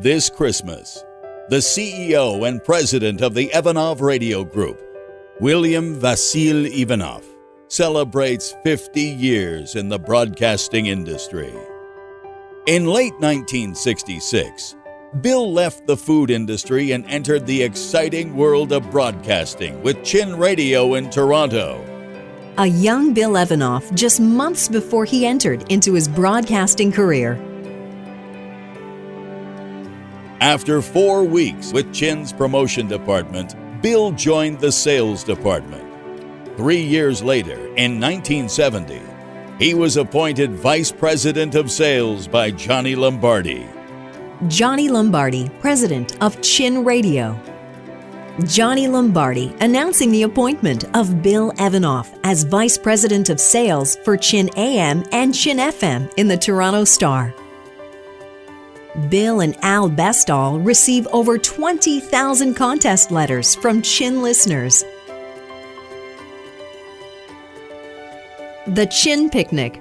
This Christmas, the CEO and president of the Evanov Radio Group, Bill Evanov, celebrates 50 years in the broadcasting industry. In late 1966, Bill left the food industry and entered the exciting world of broadcasting with Chin Radio in Toronto. A young Bill Evanov just months before he entered into his broadcasting career. After 4 weeks with Chin's promotion department, Bill joined the sales department. 3 years later, in 1970, he was appointed Vice President of Sales by Johnny Lombardi. Johnny Lombardi, president of Chin Radio. Johnny Lombardi announcing the appointment of Bill Evanov as Vice President of Sales for Chin AM and Chin FM in the Toronto Star. Bill and Al Bestall receive over 20,000 contest letters from Chin listeners. The Chin Picnic.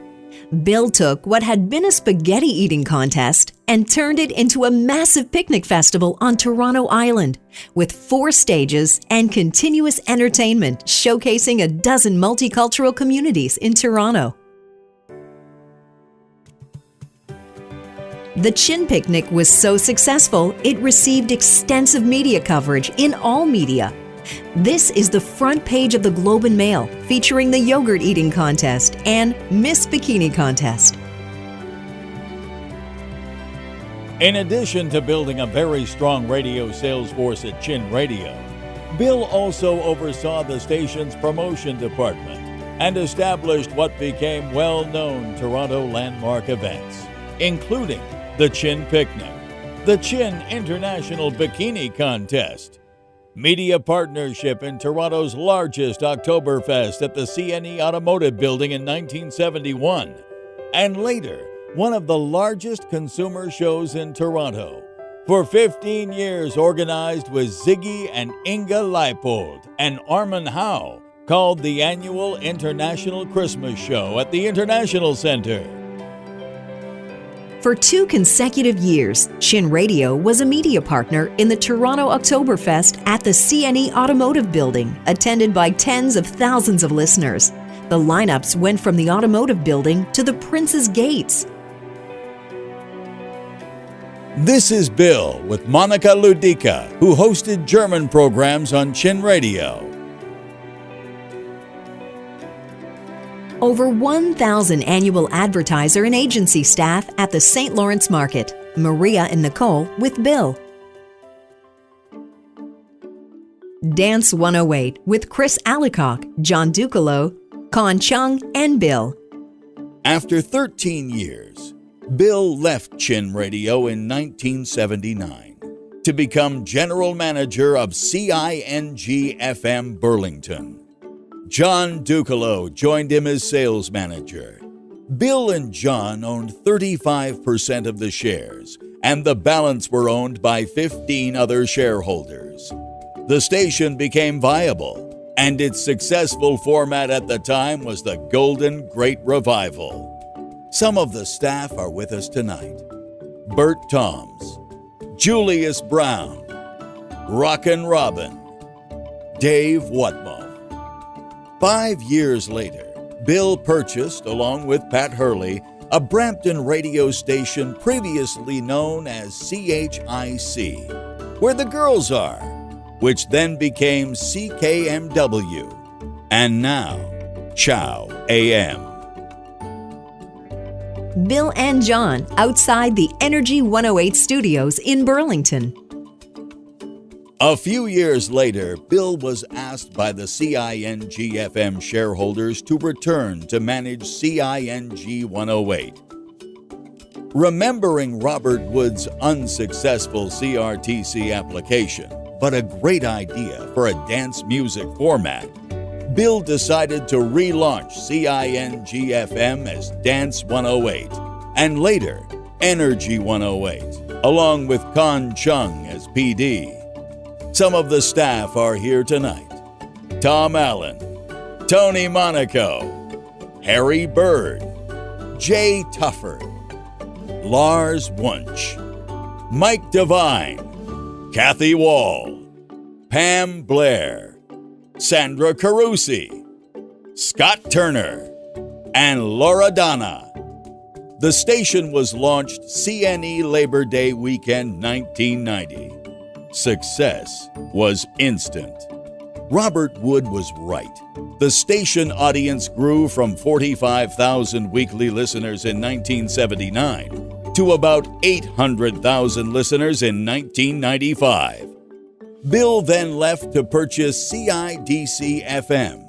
Bill took what had been a spaghetti eating contest and turned it into a massive picnic festival on Toronto Island with 4 stages and continuous entertainment showcasing a dozen multicultural communities in Toronto. The Chin Picnic was so successful, it received extensive media coverage in all media. This is the front page of the Globe and Mail, featuring the yogurt eating contest and Miss Bikini contest. In addition to building a very strong radio sales force at Chin Radio, Bill also oversaw the station's promotion department and established what became well-known Toronto landmark events, including the Chin Picnic, the Chin International Bikini Contest, media partnership in Toronto's largest Oktoberfest at the CNE Automotive Building in 1971, and later, one of the largest consumer shows in Toronto. For 15 years organized with Ziggy and Inga Leipold and Armin Howe, called the annual International Christmas Show at the International Center. For 2 consecutive years, Chin Radio was a media partner in the Toronto Oktoberfest at the CNE Automotive Building, attended by tens of thousands of listeners. The lineups went from the Automotive Building to the Prince's Gates. This is Bill with Monica Ludica, who hosted German programs on Chin Radio. Over 1,000 annual advertiser and agency staff at the St. Lawrence Market. Maria and Nicole with Bill. Dance 108 with Chris Alicock, John Ducalo, Con Chung, and Bill. After 13 years, Bill left Chin Radio in 1979 to become general manager of CING-FM Burlington. John Ducalo joined him as sales manager. Bill and John owned 35% of the shares, and the balance were owned by 15 other shareholders. The station became viable, and its successful format at the time was the Golden Great Revival. Some of the staff are with us tonight. Bert Toms, Julius Brown, Rockin' Robin, Dave Whatmo. 5 years later, Bill purchased, along with Pat Hurley, a Brampton radio station previously known as CHIC, Where the Girls Are, which then became CKMW, and now Chow AM. Bill and John outside the Energy 108 studios in Burlington. A few years later, Bill was asked by the CING-FM shareholders to return to manage CING 108. Remembering Robert Wood's unsuccessful CRTC application, but a great idea for a dance music format, Bill decided to relaunch CING-FM as Dance 108, and later Energy 108, along with Con Chung as PD. Some of the staff are here tonight. Tom Allen, Tony Monaco, Harry Bird, Jay Tufford, Lars Wunsch, Mike Devine, Kathy Wall, Pam Blair, Sandra Carusi, Scott Turner, and Laura Donna. The station was launched CNE Labor Day weekend 1990. Success was instant. Robert Wood was right. The station audience grew from 45,000 weekly listeners in 1979 to about 800,000 listeners in 1995. Bill then left to purchase CIDC-FM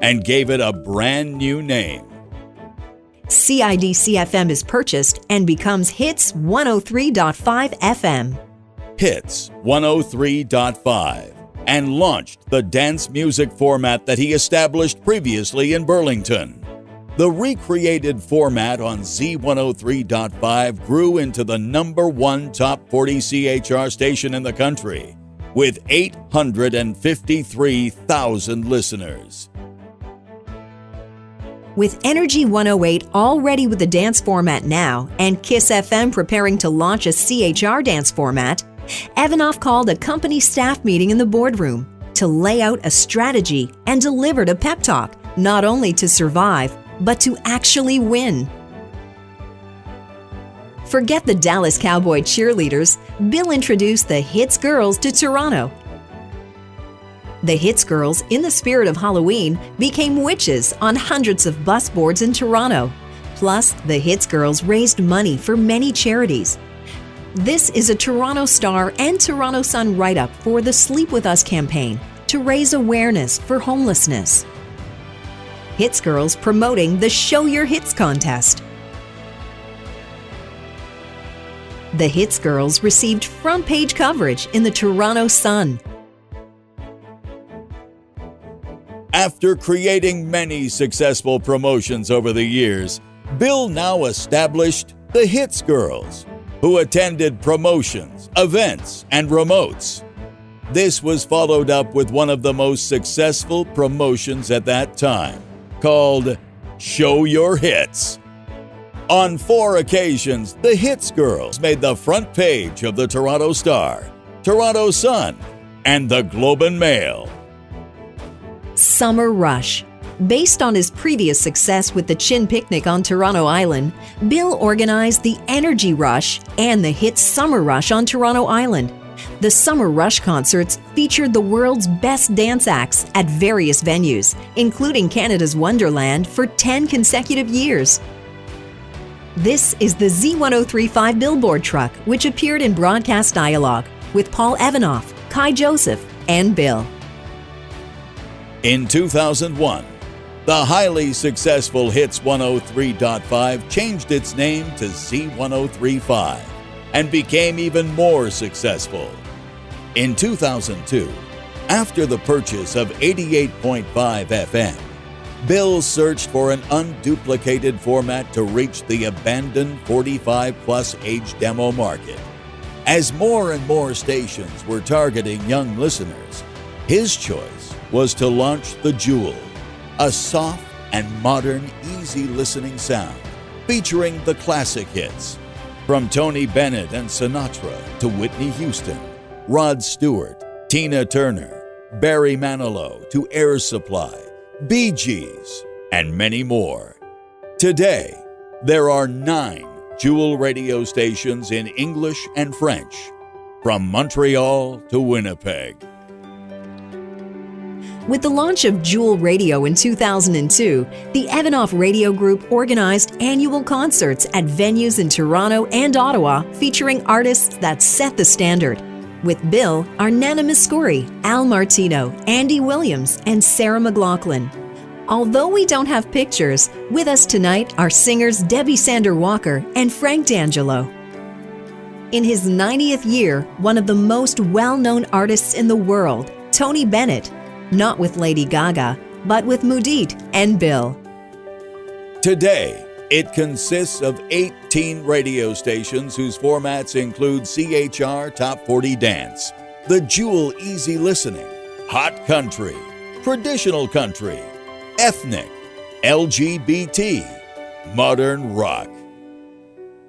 and gave it a brand new name. CIDC-FM is purchased and becomes Hits 103.5 FM. Hits 103.5, and launched the dance music format that he established previously in Burlington. The recreated format on Z103.5 grew into the #1 top 40 CHR station in the country, with 853,000 listeners. With Energy 108 already with the dance format now and Kiss FM preparing to launch a CHR dance format, Evanov called a company staff meeting in the boardroom to lay out a strategy and delivered a pep talk, not only to survive, but to actually win. Forget the Dallas Cowboy cheerleaders. Bill introduced the Hits Girls to Toronto. The Hits Girls, in the spirit of Halloween, became witches on hundreds of bus boards in Toronto. Plus, the Hits Girls raised money for many charities. This is a Toronto Star and Toronto Sun write-up for the Sleep With Us campaign to raise awareness for homelessness. Hits Girls promoting the Show Your Hits contest. The Hits Girls received front-page coverage in the Toronto Sun. After creating many successful promotions over the years, Bill now established the Hits Girls, who attended promotions, events, and remotes. This was followed up with one of the most successful promotions at that time, called Show Your Hits. On 4 occasions, the Hits Girls made the front page of the Toronto Star, Toronto Sun, and the Globe and Mail. Summer Rush. Based on his previous success with the Chin Picnic on Toronto Island, Bill organized the Energy Rush and the Hits Summer Rush on Toronto Island. The Summer Rush concerts featured the world's best dance acts at various venues, including Canada's Wonderland, for 10 consecutive years. This is the Z1035 billboard truck, which appeared in broadcast dialogue with Paul Evanov, Kai Joseph, and Bill. In 2001, the highly successful Hits 103.5 changed its name to Z1035 and became even more successful. In 2002, after the purchase of 88.5 FM, Bill searched for an unduplicated format to reach the abandoned 45-plus age demo market. As more and more stations were targeting young listeners, his choice was to launch the Jewel, a soft and modern, easy listening sound featuring the classic hits from Tony Bennett and Sinatra to Whitney Houston, Rod Stewart, Tina Turner, Barry Manilow to Air Supply, Bee Gees, and many more. Today, there are 9 Jewel radio stations in English and French, from Montreal to Winnipeg. With the launch of Jewel Radio in 2002, the Evanov Radio Group organized annual concerts at venues in Toronto and Ottawa featuring artists that set the standard. With Bill are Nana Muscuri, Al Martino, Andy Williams, and Sarah McLachlan. Although we don't have pictures, with us tonight are singers Debbie Sander Walker and Frank D'Angelo. In his 90th year, one of the most well-known artists in the world, Tony Bennett, not with Lady Gaga, but with Mudit and Bill. Today, it consists of 18 radio stations whose formats include CHR Top 40 Dance, the Jewel Easy Listening, Hot Country, Traditional Country, Ethnic, LGBT, Modern Rock.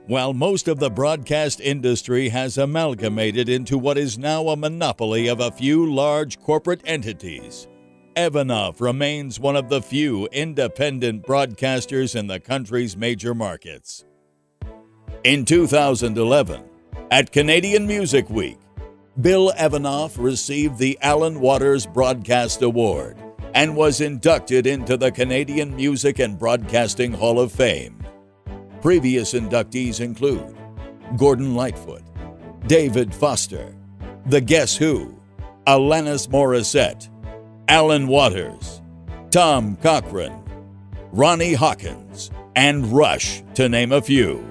While most of the broadcast industry has amalgamated into what is now a monopoly of a few large corporate entities, Evanov remains one of the few independent broadcasters in the country's major markets. In 2011, at Canadian Music Week, Bill Evanov received the Alan Waters Broadcast Award and was inducted into the Canadian Music and Broadcasting Hall of Fame. Previous inductees include Gordon Lightfoot, David Foster, The Guess Who, Alanis Morissette, Alan Waters, Tom Cochrane, Ronnie Hawkins, and Rush, to name a few.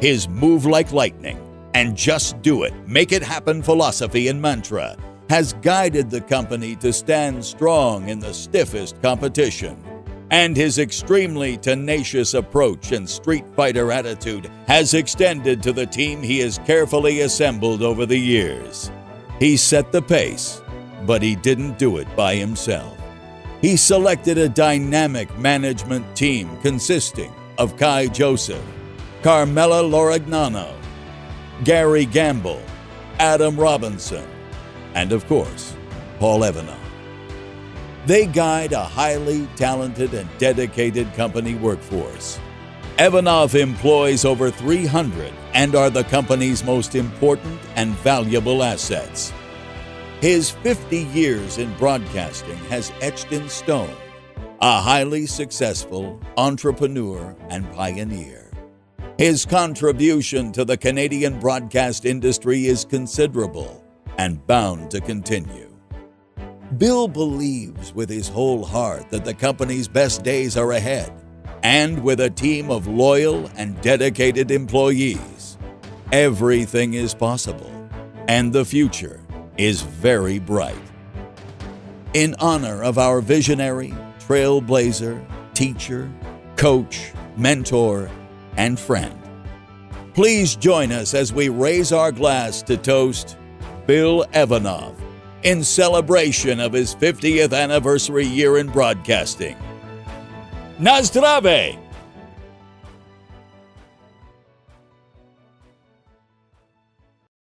His move like lightning and just do it, make it happen philosophy and mantra has guided the company to stand strong in the stiffest competition. And his extremely tenacious approach and street fighter attitude has extended to the team he has carefully assembled over the years. He set the pace, but he didn't do it by himself. He selected a dynamic management team consisting of Kai Joseph, Carmela Lorignano, Gary Gamble, Adam Robinson, and of course, Paul Evanov. They guide a highly talented and dedicated company workforce. Evanov employs over 300 and are the company's most important and valuable assets. His 50 years in broadcasting has etched in stone a highly successful entrepreneur and pioneer. His contribution to the Canadian broadcast industry is considerable and bound to continue. Bill believes with his whole heart that the company's best days are ahead, and with a team of loyal and dedicated employees, everything is possible, and the future is very bright. In honor of our visionary, trailblazer, teacher, coach, mentor, and friend, please join us as we raise our glass to toast Bill Evanov in celebration of his 50th anniversary year in broadcasting. Na zdravie!